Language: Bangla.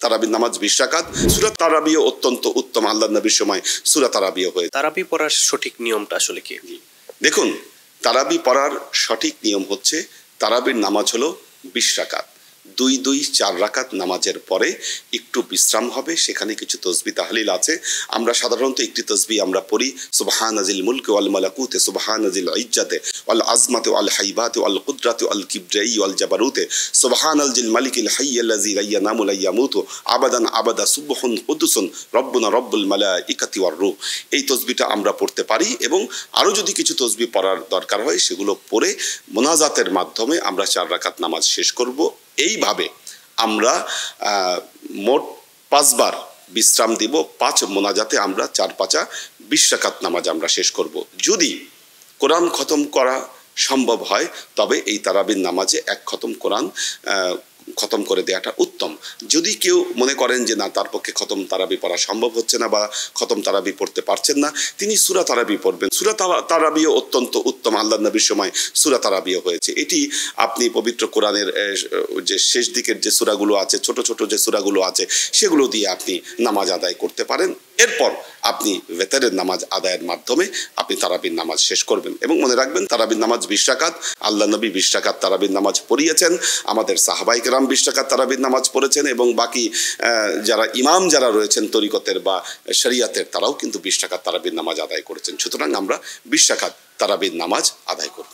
তারাবির নামাজ 20 রাকাত। সূরা তারাবিও অত্যন্ত উত্তম। আল্লাহর নবীর সময় সূরা তারাবিও হয়েছে। তারাবি পড়ার সঠিক নিয়মটা আসলে কি? দেখুন, তারাবি পড়ার সঠিক নিয়ম হচ্ছে, তারাবির নামাজ হলো 20 রাকাত। 2-2 4 রাকাত নামাজের পরে একটু বিশ্রাম হবে, সেখানে কিছু তসবিহ তাহলিল আছে। আমরা সাধারণত একটি তসবিহ আমরা পড়ি, সুবহানাজিল মুলকি ওয়াল মালাকুতে, সুবহানাজিল ইজ্জাতে ওয়াল আজমাতে ওয়াল হাইবাতে ওয়াল কুদরাতে ওয়াল কিবরিয়াই ওয়াল জাবারুতে, সুবহানাল মালিকিল হাইয়্যাল্লাযী লা ইয়ানামু লা ইয়ামুতু আবাদান আবাদা সুবহুন কুদুসুন রব্বুনা রব্বুল মালাইকাতি ওয়ার রূহ। এই তসবিহটা আমরা পড়তে পারি, এবং আরও যদি কিছু তসবিহ পড়ার দরকার হয় সেগুলো পড়ে মোনাজাতের মাধ্যমে আমরা 4 রাকাত নামাজ শেষ করব। এইভাবে আমরা মোট 5 বার বিশ্রাম দিব। 5 মোনাজাতে আমরা 4-5 20 রাকাত নামাজ আমরা শেষ করব। যদি কোরআন খতম করা সম্ভব হয় তবে এই তারাবির নামাজে 1 খতম কোরআন খতম করে দেওয়াটা উত্তম। যদি কেউ মনে করেন যে না, তার পক্ষে খতম তারাবি পড়া সম্ভব হচ্ছে না বা খতম তারাবি পড়তে পারছেন না, তিনি সূরা তারাবি পড়বেন। সূরা তারাবিও অত্যন্ত উত্তম। আল্লাহর নবীর সময় সূরা তারাবিও হয়েছে। এটি আপনি পবিত্র কোরআনের যে শেষ দিকের যে সূরাগুলো আছে, ছোট ছোট যে সূরাগুলো আছে, সেগুলো দিয়ে আপনি নামাজ আদায় করতে পারেন। এরপর আপনি ওয়েতরের নামাজ আদায়ের মাধ্যমে আপনি তারাবির নামাজ শেষ করবেন। এবং মনে রাখবেন, তারাবির নামাজ 20 রাকাত। আল্লাহ নবী 20 রাকাত তারাবির নামাজ পড়িয়েছেন। আমাদের সাহাবায়ে কেরাম 20 রাকাত তারাবির নামাজ পড়েছেন, এবং বাকি যারা ইমাম যারা রয়েছেন তরিকতের বা শরিয়াতের, তারাও কিন্তু 20 রাকাত তারাবির নামাজ আদায় করেছেন। সুতরাং আমরা 20 রাকাত তারাবির নামাজ আদায় করব।